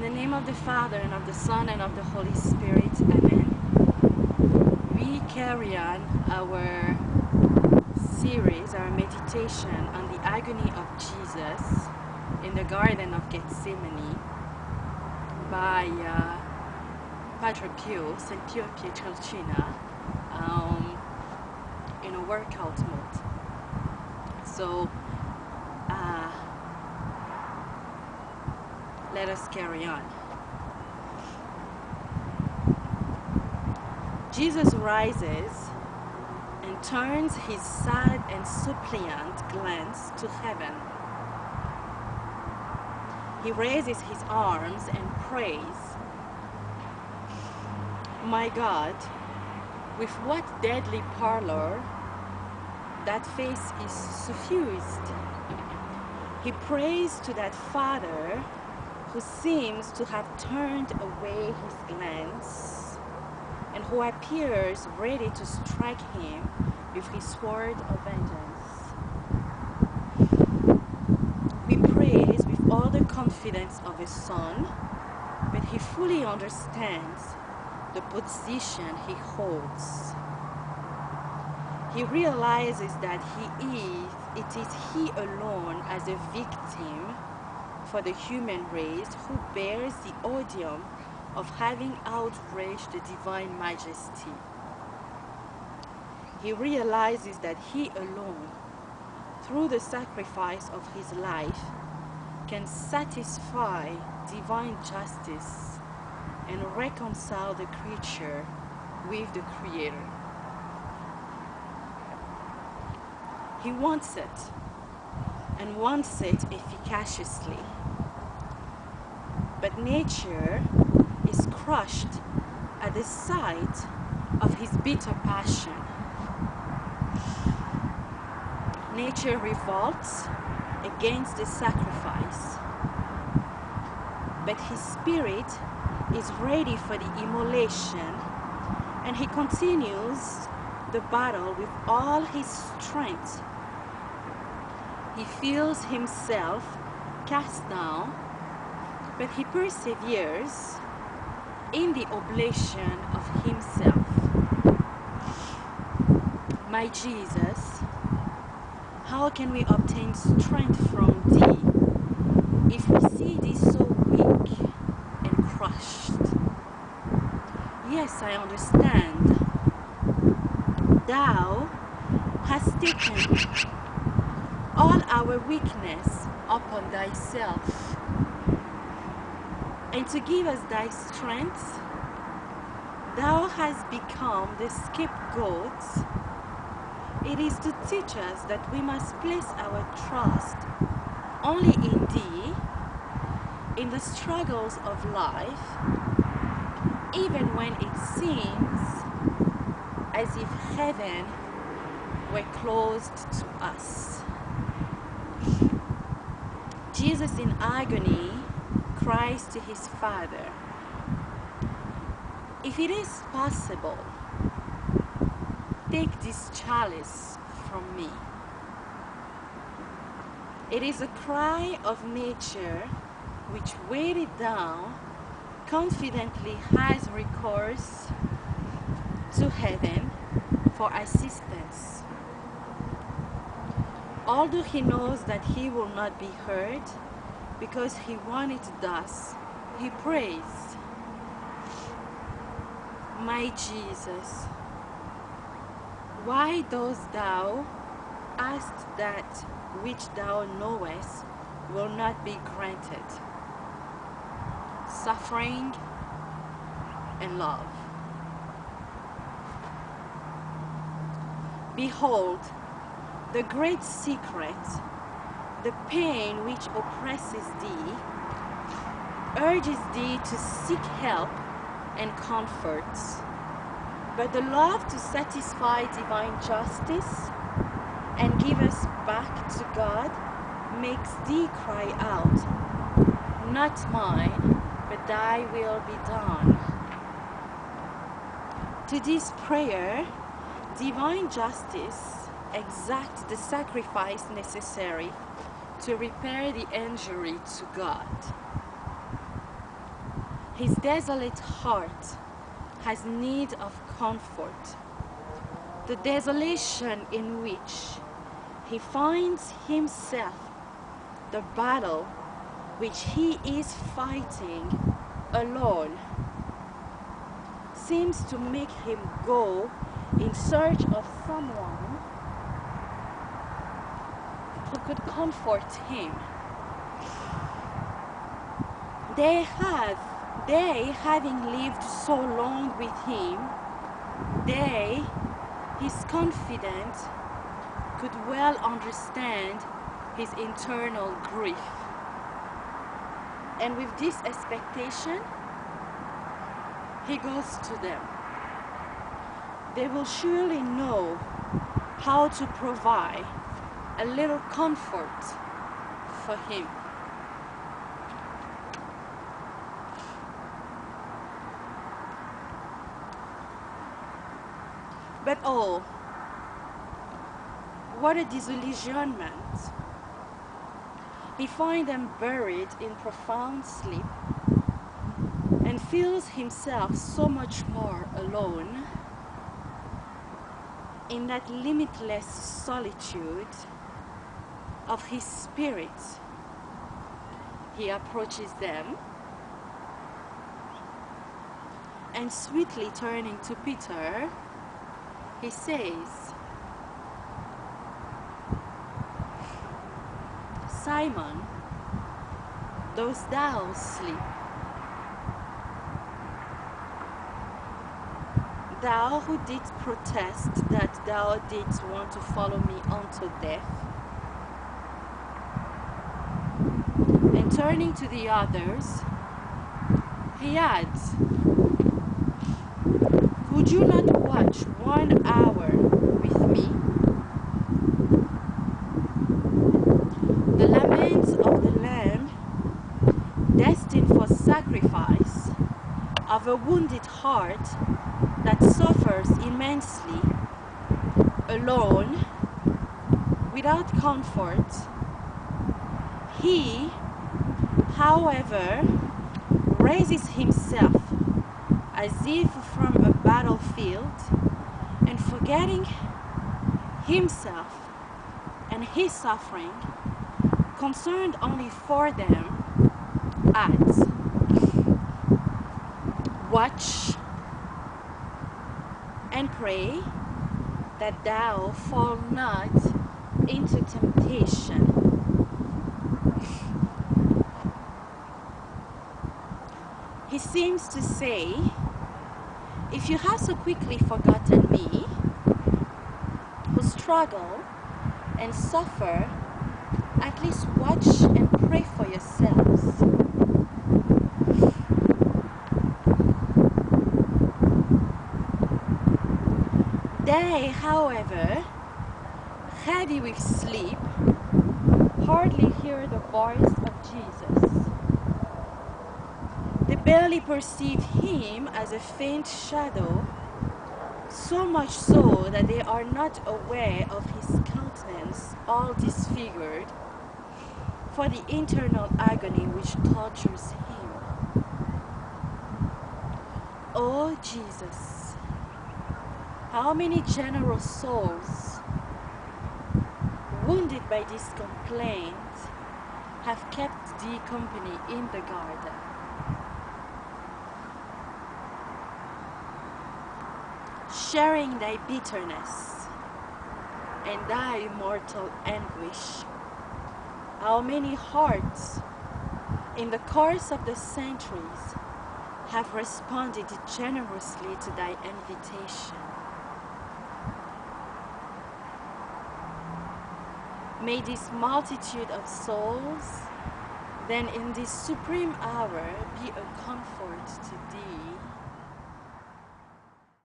In the name of the Father, and of the Son, and of the Holy Spirit. Amen. We carry on our series, our meditation on the agony of Jesus in the Garden of Gethsemane by Padre Pio, St. Pio Pietrelcina, in a workout mode. So let us carry on. Jesus rises and turns his sad and suppliant glance to heaven. He raises his arms and prays, "My God, with what deadly pallor that face is suffused." He prays to that Father who seems to have turned away his glance and who appears ready to strike him with his sword of vengeance. He prays with all the confidence of a son, but he fully understands the position he holds. He realizes that it is he alone as a victim for the human race who bears the odium of having outraged the divine majesty. He realizes that he alone, through the sacrifice of his life, can satisfy divine justice and reconcile the creature with the Creator. He wants it, and wants it efficaciously. But nature is crushed at the sight of his bitter passion. Nature revolts against the sacrifice, but his spirit is ready for the immolation, and he continues the battle with all his strength. He feels himself cast down, but he perseveres in the oblation of himself. My Jesus, how can we obtain strength from thee if we see thee so weak and crushed? Yes, I understand. Thou hast taken all our weakness upon thyself, and to give us thy strength, thou hast become the scapegoat. It is to teach us that we must place our trust only in thee in the struggles of life, even when it seems as if heaven were closed to us. Jesus in agony cries to his Father, "If it is possible, take this chalice from me." It is a cry of nature which, weighted down, confidently has recourse to heaven for assistance. Although he knows that he will not be heard, because he wanted thus, he prays, "My Jesus, why dost thou ask that which thou knowest will not be granted? Suffering and love. Behold, the great secret, the pain which oppresses thee, urges thee to seek help and comfort. But the love to satisfy divine justice and give us back to God makes thee cry out, 'Not mine, but thy will be done.'" To this prayer, divine justice exacts the sacrifice necessary to repair the injury to God. His desolate heart has need of comfort. The desolation in which he finds himself, the battle which he is fighting alone, seems to make him go in search of someone who could comfort him. They, having lived so long with him, his confidant, could well understand his internal grief. And with this expectation, he goes to them. They will surely know how to provide a little comfort for him. But oh, what a disillusionment. He finds them buried in profound sleep and feels himself so much more alone in that limitless solitude of his spirit. He approaches them and sweetly turning to Peter, he says, "Simon, dost thou sleep? Thou who didst protest that thou didst want to follow me unto death." And turning to the others, he adds, "Could you not watch 1 hour with me?" The laments of the lamb, destined for sacrifice, of a wounded heart that suffers immensely, alone, without comfort. He, however, raises himself as if from a battlefield, and forgetting himself and his suffering, concerned only for them, adds, "Watch and pray that thou fall not into temptation." He seems to say, if you have so quickly forgotten me, who struggle and suffer, at least watch and pray for yourselves. They, however, heavy with sleep, hardly hear the voice of Jesus. They barely perceive him as a faint shadow, so much so that they are not aware of his countenance all disfigured for the internal agony which tortures him. Oh Jesus, how many generous souls, wounded by this complaint, have kept thee company in the garden. Sharing thy bitterness and thy mortal anguish. How many hearts in the course of the centuries have responded generously to thy invitation. May this multitude of souls then in this supreme hour be a comfort to thee